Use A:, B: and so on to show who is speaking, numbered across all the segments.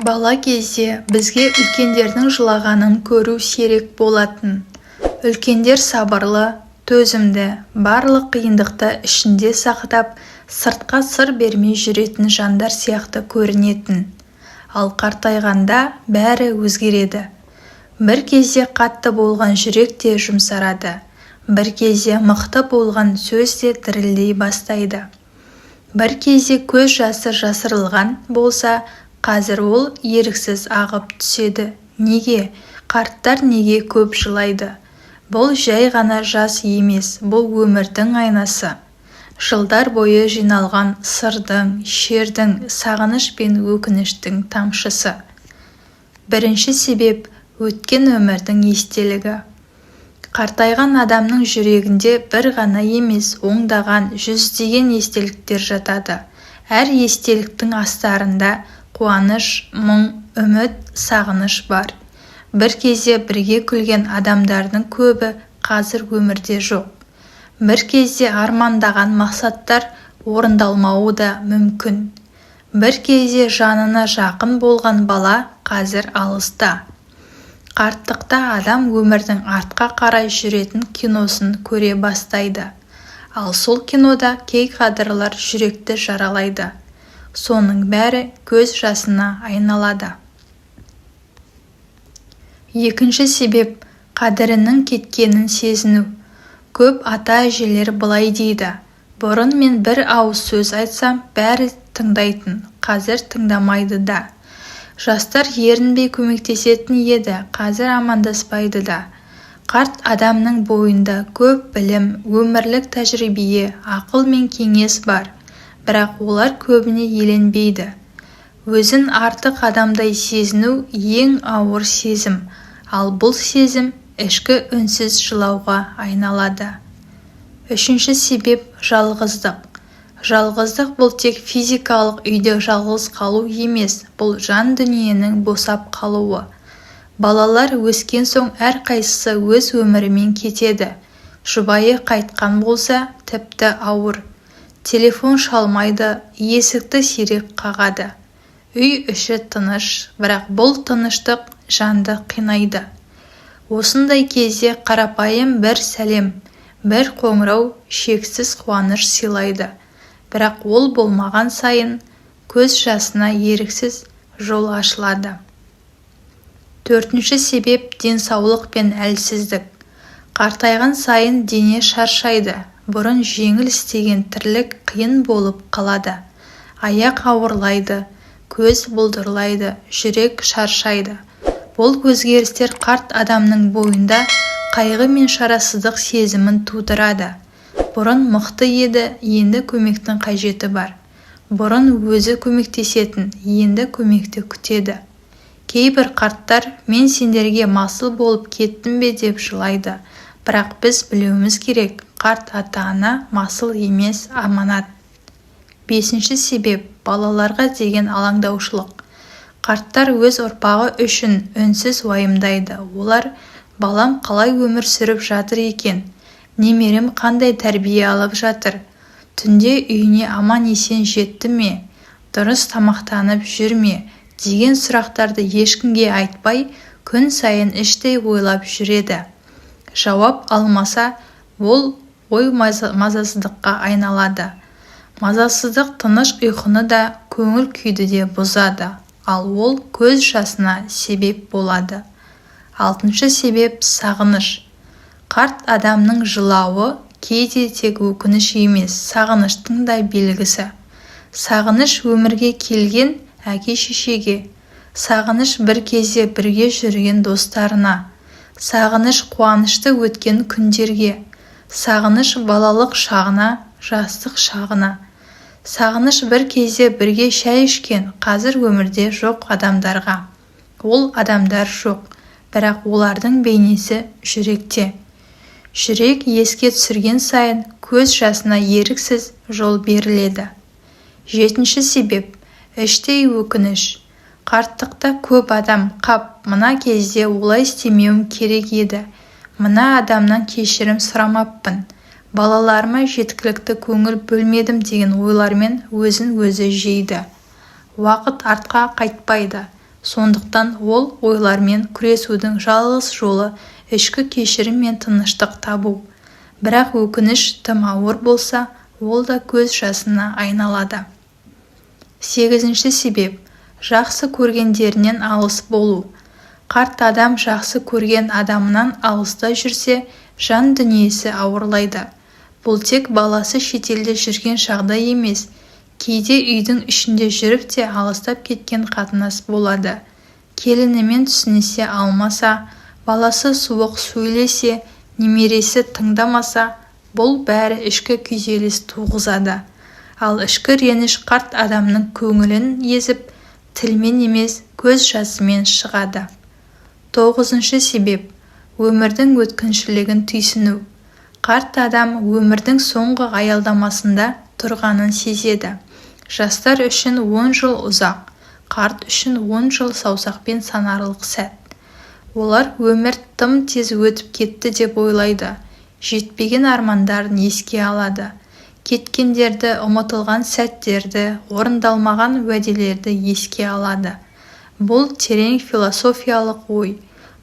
A: Бала кезде бізге үлкендердің жылағанын көру сирек болатын. Үлкендер сабырлы, төзімді, барлық қиындықты ішінде сақтап, сыртқа сыр бермей жүретін жандар сияқты көрінетін. Ал қартайғанда бәрі өзгереді. Бір кезде қатты болған жүрек те жұмсарады. Бір кезде мықты болған сөз де дірілдей бастайды. Бір кезде көз жасы жасырылған болса, қазір ол еріксіз ағып түседі. Неге? Қарттар неге көп жылайды? Бұл жай ғана жас емес, бұл өмірдің айнасы. Жылдар бойы жиналған сырдың, шердің, сағыныш пен өкініштің тамшысы. Бірінші себеп – өткен өмірдің естелігі. Қартайған адамның жүрегінде бір ғана емес, оңдаған, жүздеген естеліктер жатады. Әр естеліктің астарында қуаныш, мұң, үміт, сағыныш бар. Бір кезде бірге күлген адамдардың көбі қазір өмірде жоқ. Бір кезде армандаған мақсаттар орындалмауы да мүмкін. Бір кезде жанына жақын болған бала қазір алыста. Қарттықта адам өмірдің артқа қарай жүретін киносын көре бастайды. Ал сол кинода кей кадрлар жүректі жаралайды. Соның бәрі көз жасына айналады. Екінші себеп – қадірінің кеткенін сезіну. Көп ата-әжелер былай дейді: бұрын мен бір ауыз сөз айтсам, бәрі тыңдайтын, қазір тыңдамайды да. Жастар ерінбей көмектесетін еді, қазір амандаспайды да. Қарт адамның бойында көп білім, өмірлік тәжірибе, ақыл мен кеңес бар. Бірақ олар көбіне еленбейді. Өзін артық адамдай сезіну ең ауыр сезім, ал бұл сезім ішкі үнсіз жылауға айналады. Үшінші себеп – жалғыздық. Жалғыздық бұл тек физикалық үйде жалғыз қалу емес, бұл жан дүниенің босап қалуы. Балалар өскен соң әрқайсысы өз өмірімен кетеді. Жұбайы қайтқан болса, тіпті ауыр. Телефон шалмайды, есікті сирек қағады. Үй іші тыныш, бірақ бұл тыныштық жанды қинайды. Осындай кезде қарапайым бір сәлем, бір қоңырау шексіз қуаныш сыйлайды. Бірақ ол болмаған сайын көз жасына еріксіз жол ашылады. Төртінші себеп – денсаулық пен әлсіздік. Қартайған сайын дене шаршайды. Бұрын жеңіл істеген тірлік қиын болып қалады. Аяқ ауырлайды, көз бұлдырлайды, жүрек шаршайды. Бұл өзгерістер қарт адамның бойында қайғы мен шарасыздық сезімін тудырады. Бұрын мықты еді, енді көмектің қажеті бар. Бұрын өзі көмектесетін, енді көмекті күтеді. Кейбір қарттар мен сендерге масыл болып кеттім бе деп жылайды. Бірақ біз білуіміз керек, қарт ата-ана масыл емес, аманат. Бесінші себеп – балаларға деген алаңдаушылық. Қарттар өз ұрпағы үшін үнсіз уайымдайды. Олар: балам қалай өмір сүріп жатыр екен? Немерем қандай тәрбие алып жатыр? Түнде үйіне аман-есен жетті ме? Дұрыс тамақтанып жүр ме? Деген сұрақтарды ешкімге айтпай, күн сайын іштей ойлап жүреді. Жауап алмаса, ол ой мазасыздыққа айналады. Мазасыздық тыныш ұйқыны да, көңіл күйді де бұзады, ал ол көз жасына себеп болады. Алтыншы себеп – сағыныш. Қарт адамның жылауы кейде тек өкініш емес, сағыныштың да белгісі. Сағыныш өмірге келген әке-шешеге, сағыныш бір кезде бірге жүрген достарына, сағыныш қуанышты өткен күндерге, сағыныш балалық шағына, жастық шағына, сағыныш бір кезде бірге шай ішкен, қазір өмірде жоқ адамдарға. Ол адамдар жоқ, бірақ олардың бейнесі жүректе. Жүрек еске түсірген сайын көз жасына еріксіз жол беріледі. Жетінші себеп – іштей өкініш. Қарттықта көп адам қап, мына кезде олай істемеуім керек еді. Мына адамнан кешірім сұрамаппын. Балаларыма жеткілікті көңіл бөлмедім деген ойлармен өзін өзі жейді. Уақыт артқа қайтпайды. Сондықтан ол ойлармен күресудің жалғыз жолы ішкі кешірім мен тыныштық табу. Бірақ өкініш тым ауыр болса, ол да көз жасына айналады. 8-ші себеп – жақсы көргендерінен алыс болу. Қарт адам жақсы көрген адамынан алыста жүрсе, жан дүниесі ауырлайды. Бұл тек баласы шетелде жүрген жағдай емес, кейде үйдің ішінде жүріп те алыстап кеткен қатынас болады. Келінімен түсінісе алмаса, баласы суық сөйлесе, немересі тыңдамаса, бұл бәрі ішкі күйзеліс туғызады. Ал ішкі реніш қарт адамның көңілін езіп, тілмен емес, көз жасымен шығады. 9-ші себеп – өмірдің өткіншілігін түйсіну. Қарт адам өмірдің соңғы аялдамасында тұрғанын сезеді. Жастар үшін 10 жыл ұзақ, қарт үшін 10 жыл саусақпен санарлық сәт. Олар өмір тым тез өтіп кетті деп ойлайды. Жетпеген армандарын еске алады. Кеткендерді, ұмытылған сәттерді, орындалмаған уәделерді еске алады. Бұл терең философиялық ой.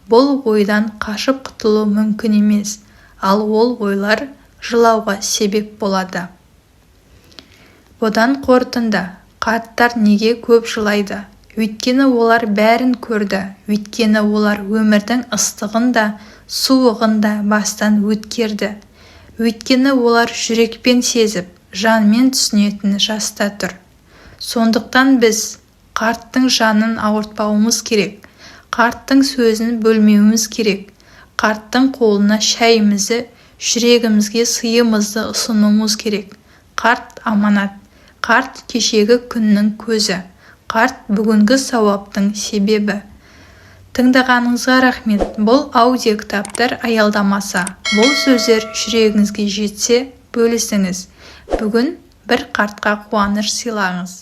A: Бұл ойдан қашып құтылу мүмкін емес, ал ол ойлар жылауға себеп болады. Бұдан қорытынды, қарттар неге көп жылайды? Өйткені олар бәрін көрді, өйткені олар өмірдің ыстығын да, суығын да бастан өткерді. Өйткені олар жүрекпен сезіп, жанмен түсінетін жаста тұр. Сондықтан біз қарттың жанын ауыртпауымыз керек, қарттың сөзін бөлмеуіміз керек, қарттың қолына шайымызды, жүрегімізге сыйымызды ұсынуымыз керек. Қарт аманат, қарт кешегі күннің көзі, қарт бүгінгі сауаптың себебі. Тыңдағаныңызға рахмет. Бұл аудиокітаптар аялдамаса, бұл сөздер жүрегіңізге жетсе, бөлісіңіз. Бүгін бір қартқа қуаныш сыйлаңыз.